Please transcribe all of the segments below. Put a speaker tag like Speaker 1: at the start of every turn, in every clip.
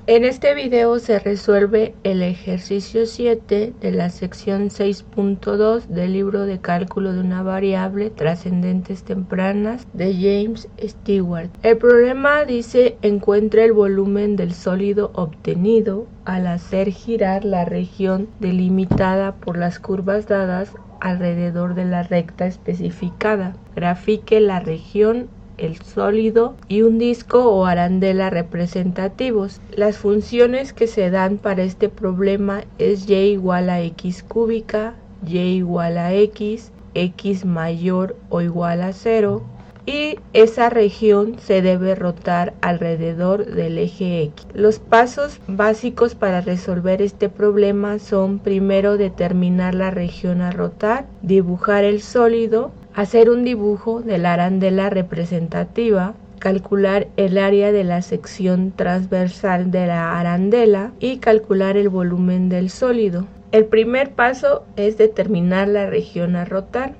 Speaker 1: En este video se resuelve el ejercicio 7 de la sección 6.2 del libro de cálculo de una variable trascendentes tempranas de James Stewart. El problema dice: encuentra el volumen del sólido obtenido al hacer girar la región delimitada por las curvas dadas alrededor de la recta especificada. Grafique la región, el sólido y un disco o arandela representativos. Las funciones que se dan para este problema es y igual a x cúbica, y igual a x mayor o igual a 0, y esa región se debe rotar alrededor del eje X. Los pasos básicos para resolver este problema son: primero, determinar la región a rotar, dibujar el sólido, hacer un dibujo de la arandela representativa, calcular el área de la sección transversal de la arandela y calcular el volumen del sólido. El primer paso es determinar la región a rotar.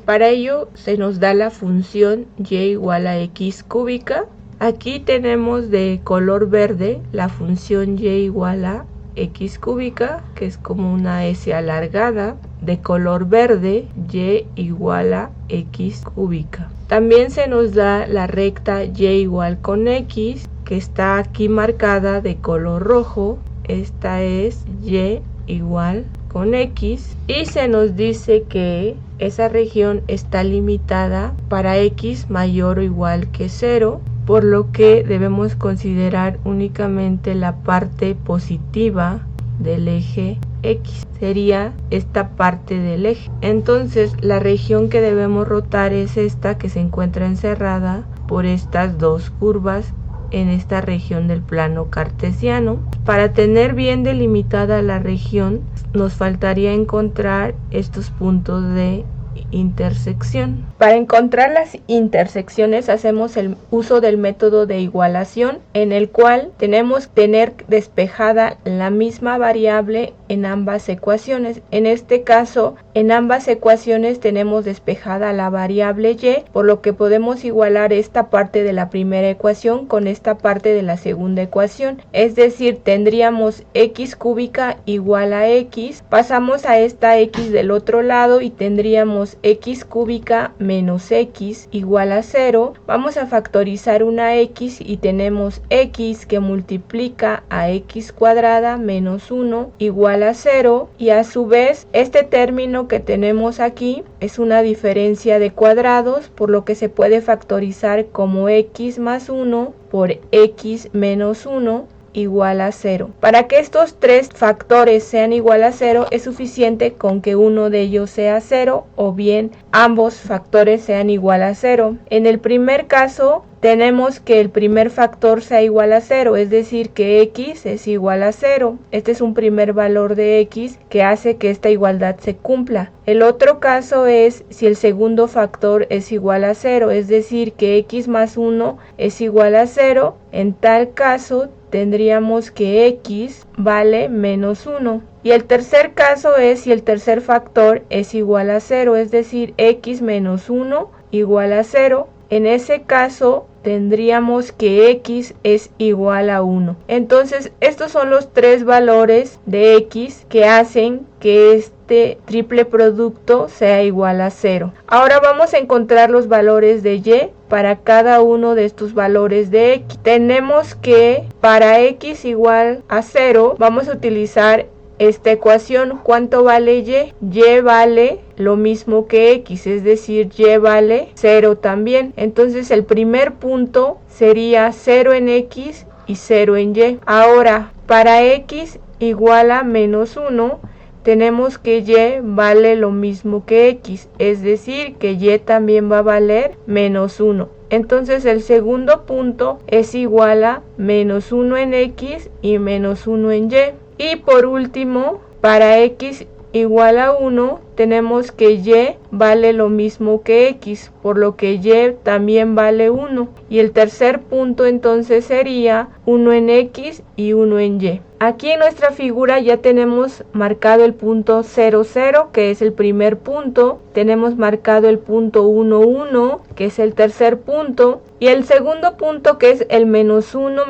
Speaker 1: Para ello se nos da la función y igual a x cúbica. Aquí tenemos de color verde la función y igual a x cúbica, que es como una S alargada. De color verde, y igual a x cúbica. También se nos da la recta y igual con x, que está aquí marcada de color rojo. Esta es y igual con x, y se nos dice que esa región está limitada para x mayor o igual que 0, por lo que debemos considerar únicamente la parte positiva del eje X, sería esta parte del eje. Entonces la región que debemos rotar es esta, que se encuentra encerrada por estas dos curvas en esta región del plano cartesiano. Para tener bien delimitada la región nos faltaría encontrar estos puntos de intersección. Para encontrar las intersecciones hacemos el uso del método de igualación, en el cual tenemos que tener despejada la misma variable en ambas ecuaciones. En este caso, en ambas ecuaciones tenemos despejada la variable y, por lo que podemos igualar esta parte de la primera ecuación con esta parte de la segunda ecuación. Es decir, tendríamos x cúbica igual a x, pasamos a esta x del otro lado y tendríamos x cúbica menos x igual a 0. Vamos a factorizar una x y tenemos x que multiplica a x cuadrada menos 1 igual a 0, y a su vez este término que tenemos aquí es una diferencia de cuadrados, por lo que se puede factorizar como x más 1 por x menos 1 igual a 0. Para que estos tres factores sean igual a 0 es suficiente con que uno de ellos sea 0 o bien ambos factores sean igual a 0. En el primer caso tenemos que el primer factor sea igual a 0, es decir que x es igual a 0. Este es un primer valor de x que hace que esta igualdad se cumpla. El otro caso es si el segundo factor es igual a 0, es decir que x más 1 es igual a 0. En tal caso tendríamos que x vale menos 1. Y el tercer caso es si el tercer factor es igual a 0, es decir, x menos 1 igual a 0. En ese caso tendríamos que x es igual a 1. Entonces estos son los tres valores de x que hacen que este triple producto sea igual a 0. Ahora vamos a encontrar los valores de y para cada uno de estos valores de x. Tenemos que para x igual a 0 vamos a utilizar esta ecuación. ¿Cuánto vale y? Y vale lo mismo que x, es decir, y vale 0 también. Entonces el primer punto sería 0 en x y 0 en y. Ahora, para x igual a menos 1, tenemos que y vale lo mismo que x, es decir, que y también va a valer menos 1. Entonces el segundo punto es igual a menos 1 en x y menos 1 en y. Y por último, para x igual a 1, tenemos que y vale lo mismo que x, por lo que y también vale 1. Y el tercer punto entonces sería 1 en x y 1 en y. Aquí en nuestra figura ya tenemos marcado el punto 0, 0, que es el primer punto. Tenemos marcado el punto 1, 1, que es el tercer punto. Y el segundo punto, que es el menos 1,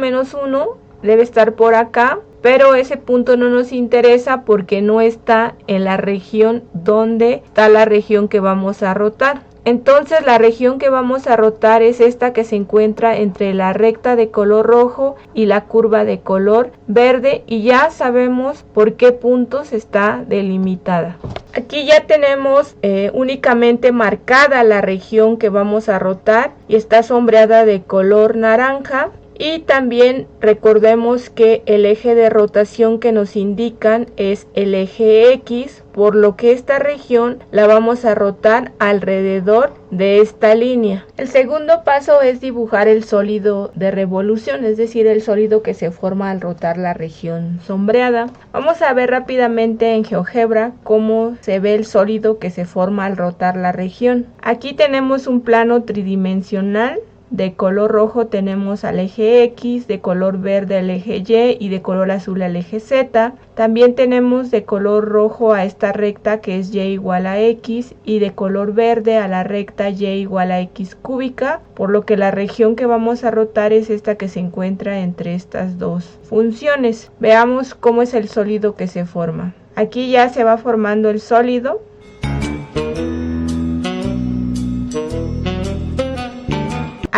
Speaker 1: debe estar por acá. Pero ese punto no nos interesa porque no está en la región donde está la región que vamos a rotar. Entonces la región que vamos a rotar es esta que se encuentra entre la recta de color rojo y la curva de color verde, y ya sabemos por qué puntos está delimitada. Aquí ya tenemos únicamente marcada la región que vamos a rotar y está sombreada de color naranja. Y también recordemos que el eje de rotación que nos indican es el eje X, por lo que esta región la vamos a rotar alrededor de esta línea. El segundo paso es dibujar el sólido de revolución, es decir, el sólido que se forma al rotar la región sombreada. Vamos a ver rápidamente en GeoGebra cómo se ve el sólido que se forma al rotar la región. Aquí tenemos un plano tridimensional. De color rojo tenemos al eje X, de color verde al eje Y y de color azul al eje Z. También tenemos de color rojo a esta recta que es Y igual a X y de color verde a la recta Y igual a X cúbica, por lo que la región que vamos a rotar es esta que se encuentra entre estas dos funciones. Veamos cómo es el sólido que se forma. Aquí ya se va formando el sólido.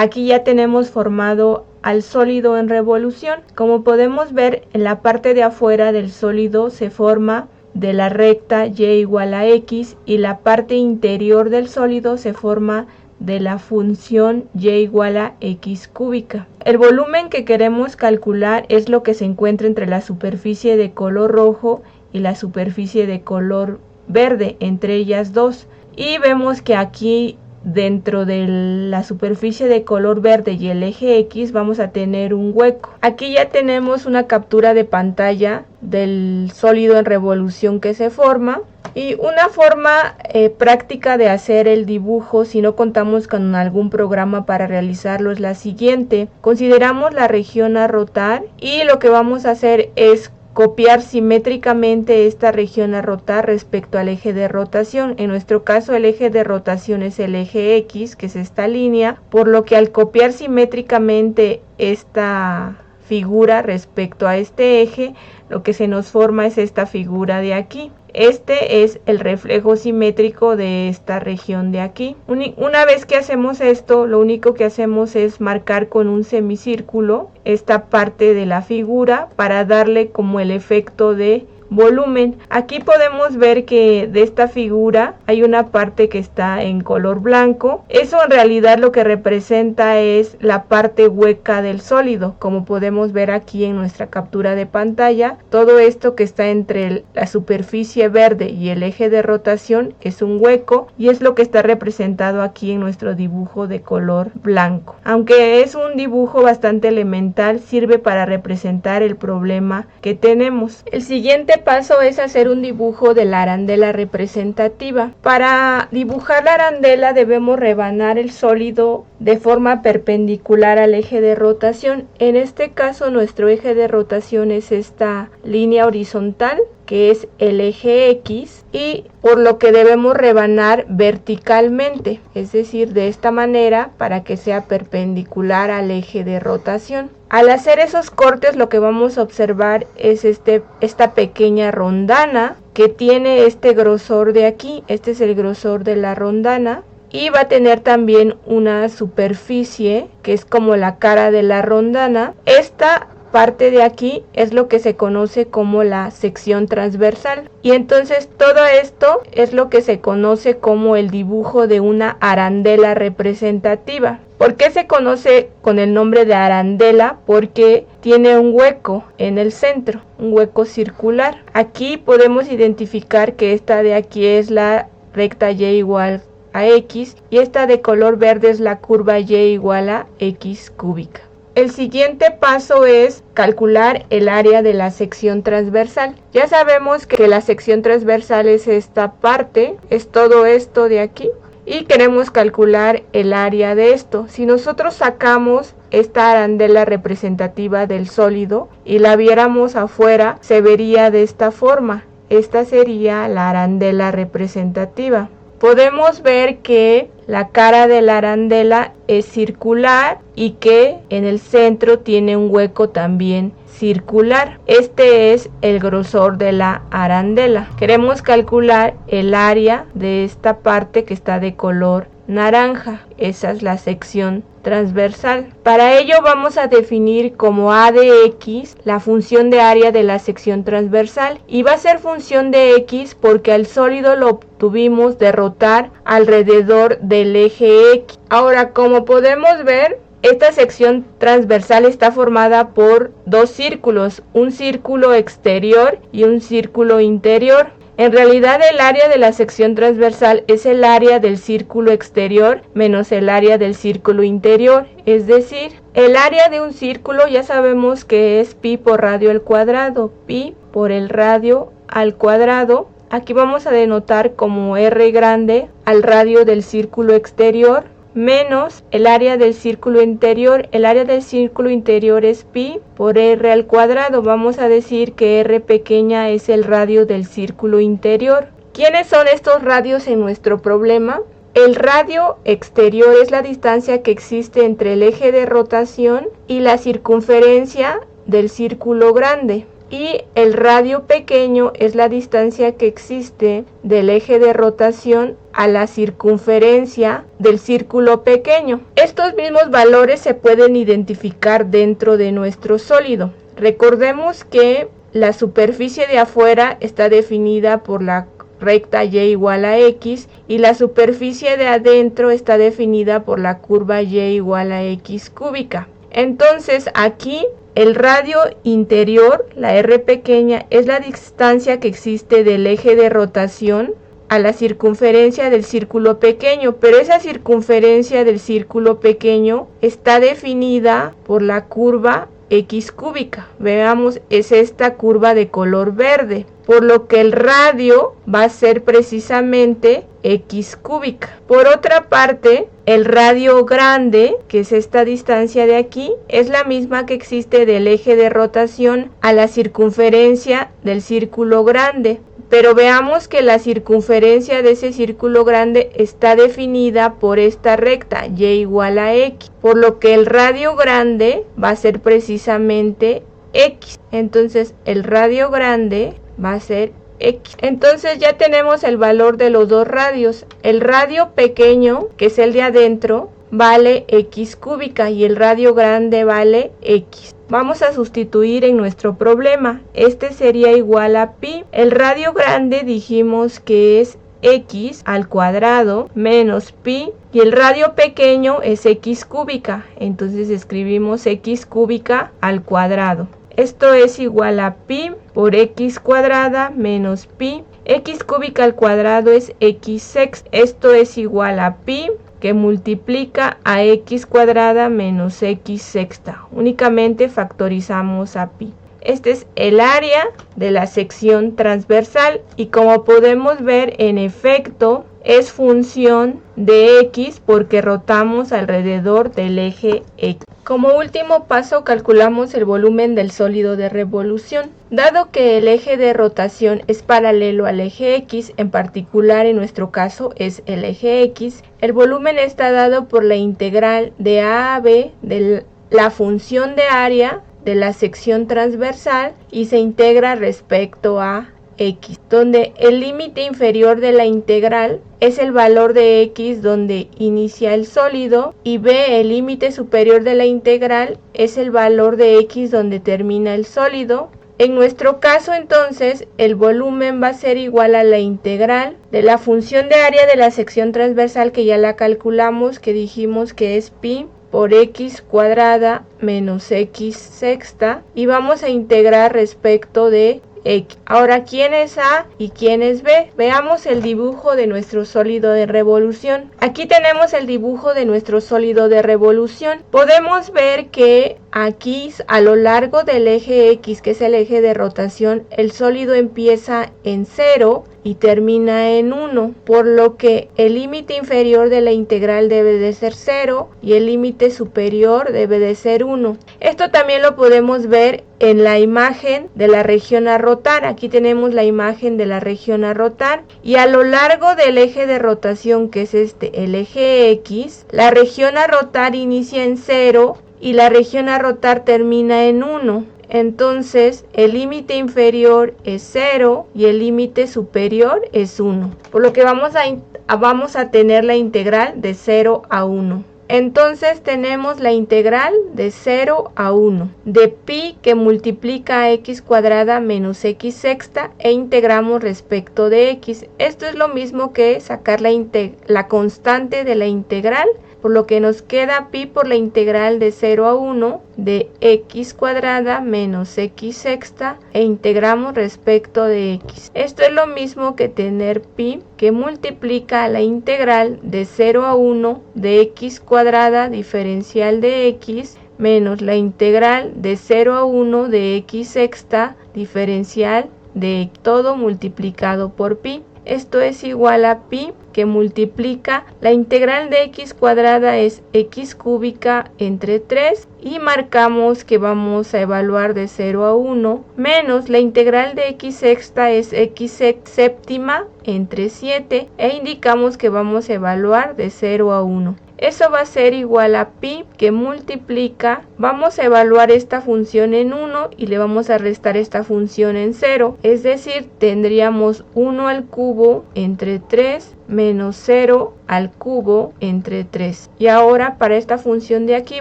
Speaker 1: Aquí ya tenemos formado al sólido en revolución. Como podemos ver, en la parte de afuera del sólido se forma de la recta Y igual a X y la parte interior del sólido se forma de la función Y igual a X cúbica. El volumen que queremos calcular es lo que se encuentra entre la superficie de color rojo y la superficie de color verde, entre ellas dos. Y vemos que aquí dentro de la superficie de color verde y el eje X vamos a tener un hueco. Aquí ya tenemos una captura de pantalla del sólido en revolución que se forma. Y una forma práctica de hacer el dibujo, si no contamos con algún programa para realizarlo, es la siguiente. Consideramos la región a rotar y lo que vamos a hacer es copiar simétricamente esta región a rotar respecto al eje de rotación. En nuestro caso el eje de rotación es el eje X, que es esta línea, por lo que al copiar simétricamente esta figura respecto a este eje, lo que se nos forma es esta figura de aquí. Este es el reflejo simétrico de esta región de aquí. Una vez que hacemos esto, lo único que hacemos es marcar con un semicírculo esta parte de la figura para darle como el efecto de volumen. Aquí podemos ver que de esta figura hay una parte que está en color blanco. Eso en realidad lo que representa es la parte hueca del sólido. Como podemos ver aquí en nuestra captura de pantalla, todo esto que está entre la superficie verde y el eje de rotación es un hueco y es lo que está representado aquí en nuestro dibujo de color blanco. Aunque es un dibujo bastante elemental, sirve para representar el problema que tenemos. El siguiente paso es hacer un dibujo de la arandela representativa. Para dibujar la arandela debemos rebanar el sólido de forma perpendicular al eje de rotación. En este caso nuestro eje de rotación es esta línea horizontal que es el eje X, y por lo que debemos rebanar verticalmente, es decir, de esta manera para que sea perpendicular al eje de rotación. Al hacer esos cortes lo que vamos a observar es esta pequeña rondana que tiene este grosor de aquí. Este es el grosor de la rondana. Y va a tener también una superficie que es como la cara de la rondana. Esta parte de aquí es lo que se conoce como la sección transversal. Y entonces todo esto es lo que se conoce como el dibujo de una arandela representativa. ¿Por qué se conoce con el nombre de arandela? Porque tiene un hueco en el centro, un hueco circular. Aquí podemos identificar que esta de aquí es la recta Y igual a X y esta de color verde es la curva Y igual a X cúbica. El siguiente paso es calcular el área de la sección transversal. Ya sabemos que la sección transversal es esta parte, es todo esto de aquí. Y queremos calcular el área de esto. Si nosotros sacamos esta arandela representativa del sólido y la viéramos afuera, se vería de esta forma. Esta sería la arandela representativa. Podemos ver que la cara de la arandela es circular y que en el centro tiene un hueco también circular. Este es el grosor de la arandela. Queremos calcular el área de esta parte que está de color naranja. Esa es la sección transversal. Para ello vamos a definir como a de x la función de área de la sección transversal, y va a ser función de x porque al sólido lo obtuvimos de rotar alrededor del eje x. Ahora, como podemos ver, esta sección transversal está formada por dos círculos, un círculo exterior y un círculo interior. En realidad el área de la sección transversal es el área del círculo exterior menos el área del círculo interior, es decir, el área de un círculo ya sabemos que es pi por radio al cuadrado, pi por el radio al cuadrado. Aquí vamos a denotar como r grande al radio del círculo exterior menos el área del círculo interior. El área del círculo interior es pi por r al cuadrado. Vamos a decir que r pequeña es el radio del círculo interior. ¿Quiénes son estos radios en nuestro problema? El radio exterior es la distancia que existe entre el eje de rotación y la circunferencia del círculo grande. Y el radio pequeño es la distancia que existe del eje de rotación a la circunferencia del círculo pequeño. Estos mismos valores se pueden identificar dentro de nuestro sólido. Recordemos que la superficie de afuera está definida por la recta y igual a x y la superficie de adentro está definida por la curva y igual a x cúbica. Entonces aquí el radio interior, la r pequeña, es la distancia que existe del eje de rotación a la circunferencia del círculo pequeño, pero esa circunferencia del círculo pequeño está definida por la curva x cúbica. Veamos, es esta curva de color verde, por lo que el radio va a ser precisamente x cúbica. Por otra parte, el radio grande, que es esta distancia de aquí, es la misma que existe del eje de rotación a la circunferencia del círculo grande. Pero veamos que la circunferencia de ese círculo grande está definida por esta recta, y igual a x, por lo que el radio grande va a ser precisamente x. Entonces el radio grande va a ser x. Entonces ya tenemos el valor de los dos radios. El radio pequeño, que es el de adentro, vale x cúbica y el radio grande vale x. Vamos a sustituir en nuestro problema. Este sería igual a pi. El radio grande dijimos que es x al cuadrado menos pi y el radio pequeño es x cúbica. Entonces escribimos x cúbica al cuadrado. Esto es igual a pi por x cuadrada menos pi. X cúbica al cuadrado es x sexta. Esto es igual a pi que multiplica a x cuadrada menos x sexta. Únicamente factorizamos a pi. Este es el área de la sección transversal y como podemos ver, en efecto, es función de x porque rotamos alrededor del eje x. Como último paso, calculamos el volumen del sólido de revolución. Dado que el eje de rotación es paralelo al eje x, en particular en nuestro caso es el eje x, el volumen está dado por la integral de a a b de la función de área de la sección transversal y se integra respecto a x, donde el límite inferior de la integral es el valor de x donde inicia el sólido y b, el límite superior de la integral, es el valor de x donde termina el sólido. En nuestro caso, entonces, el volumen va a ser igual a la integral de la función de área de la sección transversal, que ya la calculamos, que dijimos que es pi por x cuadrada menos x sexta, y vamos a integrar respecto de x. Ahora, ¿quién es A y quién es B? Veamos el dibujo de nuestro sólido de revolución. Aquí tenemos el dibujo de nuestro sólido de revolución. Podemos ver que aquí, a lo largo del eje X, que es el eje de rotación, el sólido empieza en 0 y termina en 1, por lo que el límite inferior de la integral debe de ser 0 y el límite superior debe de ser 1. Esto también lo podemos ver en la imagen de la región a rotar. Aquí tenemos la imagen de la región a rotar y a lo largo del eje de rotación, que es el eje X, la región a rotar inicia en 0 y la región a rotar termina en 1. Entonces el límite inferior es 0 y el límite superior es 1, por lo que vamos a tener la integral de 0 a 1. Entonces tenemos la integral de 0 a 1 de pi que multiplica a x cuadrada menos x sexta e integramos respecto de x. Esto es lo mismo que sacar la constante de la integral, por lo que nos queda pi por la integral de 0 a 1 de x cuadrada menos x sexta e integramos respecto de x. Esto es lo mismo que tener pi que multiplica la integral de 0 a 1 de x cuadrada diferencial de x menos la integral de 0 a 1 de x sexta diferencial de x, todo multiplicado por pi. Esto es igual a pi que multiplica la integral de x cuadrada es x cúbica entre 3 y marcamos que vamos a evaluar de 0 a 1 menos la integral de x sexta es x séptima entre 7 e indicamos que vamos a evaluar de 0 a 1. Eso va a ser igual a pi que multiplica, vamos a evaluar esta función en 1 y le vamos a restar esta función en 0, es decir, tendríamos 1 al cubo entre 3 menos 0 al cubo entre 3. Y ahora para esta función de aquí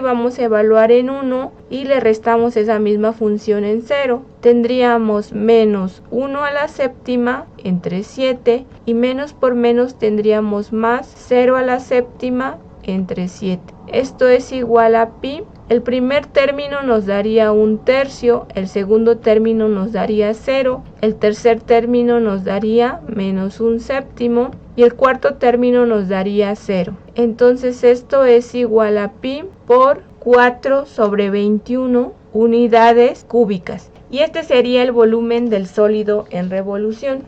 Speaker 1: vamos a evaluar en 1 y le restamos esa misma función en 0. Tendríamos menos 1 a la séptima entre 7 y menos por menos tendríamos más 0 a la séptima entre 7. Esto es igual a pi. El primer término nos daría 1/3, el segundo término nos daría 0, el tercer término nos daría menos 1/7 y el cuarto término nos daría 0. Entonces esto es igual a pi por 4 sobre 21 unidades cúbicas. Y este sería el volumen del sólido en revolución.